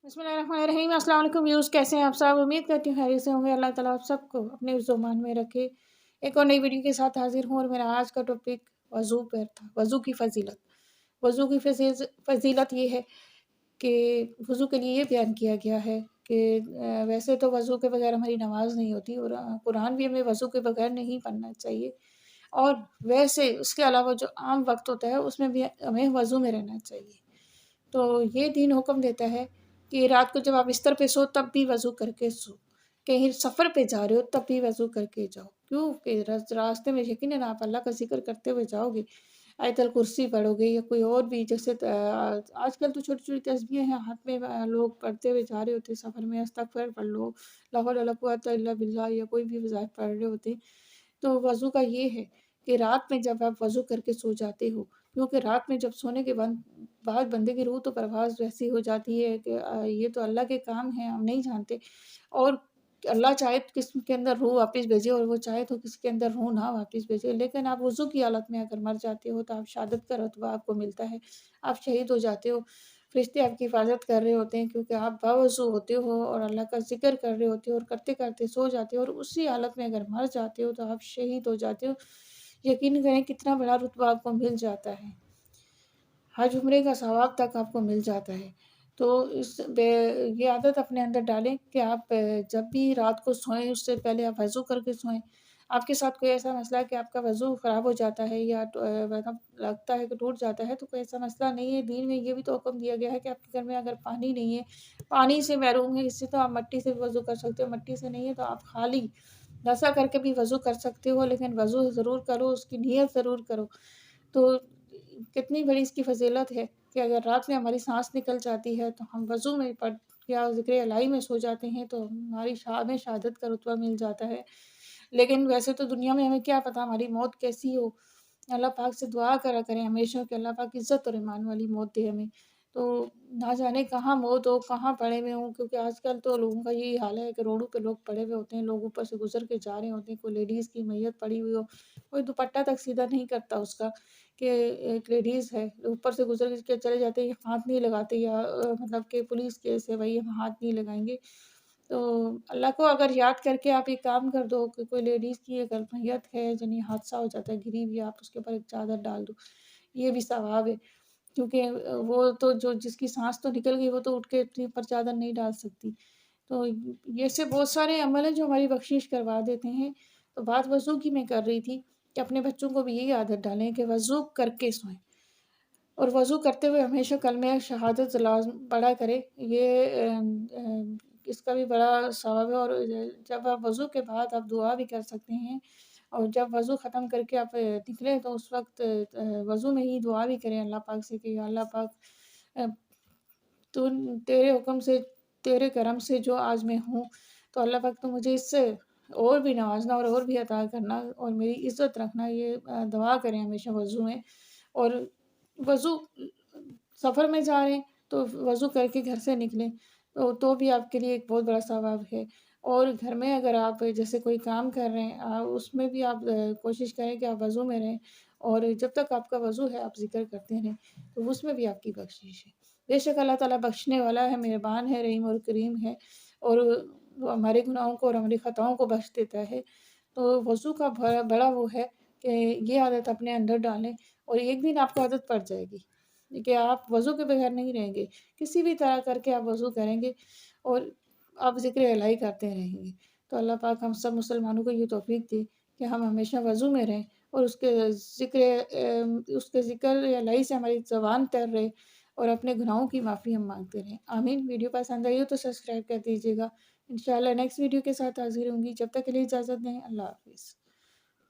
बिस्मिल्लाहिर्रहमानिर्रहीम। अस्सलाम वालेकुम व्यूज़, कैसे हैं आप सब? उम्मीद करती हूँ खैरियत से होंगे। अल्लाह ताला आप सबको अपने ज़ुबान में रखे। एक और नई वीडियो के साथ हाजिर हूँ और मेरा आज का टॉपिक वज़ू पर था। वज़ू की फ़जीलत। वज़ू की फ़जीलत ये है कि वज़ू के लिए ये बयान किया गया है कि वैसे तो वज़ू के बगैर हमारी नमाज़ नहीं होती और कुरान भी हमें वज़ू के बगैर नहीं पढ़ना चाहिए। और वैसे उसके अलावा जो आम वक़्त होता है उसमें भी हमें वज़ू में रहना चाहिए। तो ये दीन हुक्म देता है कि रात को जब आप बिस्तर पे सो तब भी वज़ू करके सो। कहीं सफ़र पे जा रहे हो तब भी वज़ू करके जाओ। क्यों? कि रास्ते में यकीनन आप अल्लाह का ज़िक्र करते हुए जाओगे। आयतल कुर्सी पढ़ोगे या कोई और भी जैसे आजकल तो छोटी-छोटी तस्बीहें हैं हाथ में लोग पढ़ते हुए जा रहे होते हैं सफ़र में। अस्तगफिर पढ़ लो, ला हौला वला कुव्वता इल्ला बिल्लाह या कोई भी वज़ाइफ पढ़ रहे होते हैं। तो वज़ू का ये है कि रात में जब आप वज़ू करके सो जाते हो, क्योंकि रात में जब सोने के बाद बंदे की रूह तो परवाज़ वैसी हो जाती है कि ये तो अल्लाह के काम हैं, हम नहीं जानते। और अल्लाह चाहे तो किसी के अंदर रूह वापस भेजे और वो चाहे तो किसी के अंदर रूह ना वापस भेजे। लेकिन आप वज़ू की हालत में अगर मर जाते हो तो आप शहादत का रुतबा आपको मिलता है, आप शहीद हो जाते हो। फ़रिश्ते आपकी हिफ़ाज़त कर रहे होते हैं क्योंकि आप बावज़ू होते हो और अल्लाह का ज़िक्र कर रहे होते हो और करते-करते सो जाते हो और उसी हालत में अगर मर जाते हो तो आप शहीद हो जाते हो। यकीन करें कितना बड़ा रुतबा आपको मिल जाता है। हज उम्रे का सवाब तक आपको मिल जाता है। तो ये आदत अपने अंदर डालें कि आप जब भी रात को सोएँ उससे पहले आप वज़ू करके सोएँ। आपके साथ कोई ऐसा मसला है कि आपका वज़ू ख़राब हो जाता है या मतलब लगता है कि टूट जाता है तो कोई ऐसा मसला नहीं है। दीन में ये भी तो हुक्म दिया गया है कि आपके घर में अगर पानी नहीं है, पानी से महरूम है, इससे तो आप मिट्टी से भी वज़ू कर सकते हो, मिट्टी से नहीं है तो आप खाली दसा करके भी वज़ू कर सकते हो, लेकिन वज़ू ज़रूर करो, उसकी नियत ज़रूर करो। तो कितनी बड़ी इसकी फ़ज़ीलत है कि अगर रात में हमारी साँस निकल जाती है तो हम वज़ू में पढ़ या ज़िक्र इलाही में सो जाते हैं तो हमें शहादत का रुतबा मिल जाता है। लेकिन वैसे तो दुनिया में हमें क्या पता हमारी मौत कैसी हो। अल्लाह पाक से दुआ करा करें हमेशा कि अल्लाह पाक इज़्ज़त और ईमान वाली मौत दे हमें। तो ना जाने कहाँ मौत हो, कहाँ पड़े हुए हों, क्योंकि आजकल तो लोगों का यही हाल है कि रोडों पे लोग पड़े हुए होते हैं, लोग ऊपर से गुज़र के जा रहे होते हैं, कोई लेडीज़ की मैयत पड़ी हुई हो, कोई दुपट्टा तक सीधा नहीं करता उसका कि एक लेडीज़ है, ऊपर से गुज़र के चले जाते हैं, हाथ नहीं लगाते या मतलब कि पुलिस केस है भई हम हाथ नहीं लगाएँगे। तो अल्लाह को अगर याद करके आप एक काम कर दो कि कोई लेडीज़ की अगर मैयत है यानी हादसा हो जाता है, गिरी हुई, आप उसके ऊपर एक चादर डाल दो, ये भी सवाब है। क्योंकि वो तो जो जिसकी साँस तो निकल गई वो तो उठ के अपने ऊपर चादर नहीं डाल सकती। तो ये ऐसे बहुत सारे अमल हैं जो हमारी बख्शिश करवा देते हैं। तो बात वज़ू की मैं कर रही थी कि अपने बच्चों को भी यही आदत डालें कि वज़ू करके सोएँ और वज़ू करते हुए हमेशा कलमे शहादत लाज़िम पढ़ा करें। ये इसका भी बड़ा सवाब है और जब आप वज़ू के बाद आप दुआ भी कर सकते हैं और जब वज़ू ख़त्म करके आप निकलें तो उस वक़्त वज़ू में ही दुआ भी करें अल्लाह पाक से कि या अल्लाह पाक अ, तू तेरे हुक्म से, तेरे करम से जो आज मैं हूँ, तो अल्लाह पाक तू मुझे इससे और भी नवाज़ना और भी अता करना और मेरी इज़्ज़त रखना। ये दुआ करें हमेशा वज़ू में। और वज़ू सफ़र में जा रहे हैं तो वज़ू करके घर से निकलें, तो भी आपके लिए एक बहुत बड़ा सवाब है। और घर में अगर आप जैसे कोई काम कर रहे हैं उसमें भी आप कोशिश करें कि आप वज़ू में रहें और जब तक आपका वज़ू है आप ज़िक्र करते रहें, तो उसमें भी आपकी बख्शिश है। बेशक अल्लाह ताला बख्शने वाला है, मेहरबान है, रहीम और करीम है और वो हमारे गुनाहों को और हमारी ख़ताओं को बख्श देता है। तो वज़ू का बड़ा वो है कि ये आदत अपने अंदर डालें और एक दिन आपको आदत पड़ जाएगी कि आप वज़ू के बगैर नहीं रहेंगे। किसी भी तरह करके आप वज़ू करेंगे और आप ज़िक्र इलाही करते रहेंगे। तो अल्लाह पाक हम सब मुसलमानों को ये तौफ़ीक दे कि हम हमेशा वज़ू में रहें और उसके ज़िक्र इलाही से हमारी ज़ुबान तर रहे और अपने गुनाहों की माफ़ी हम माँगते रहें। आमीन। वीडियो पसंद आई हो तो सब्सक्राइब कर दीजिएगा। इंशाअल्लाह नेक्स्ट वीडियो के साथ हाज़िर होंगी। जब तक के लिए इजाज़त दें। अल्लाह हाफ़िज़।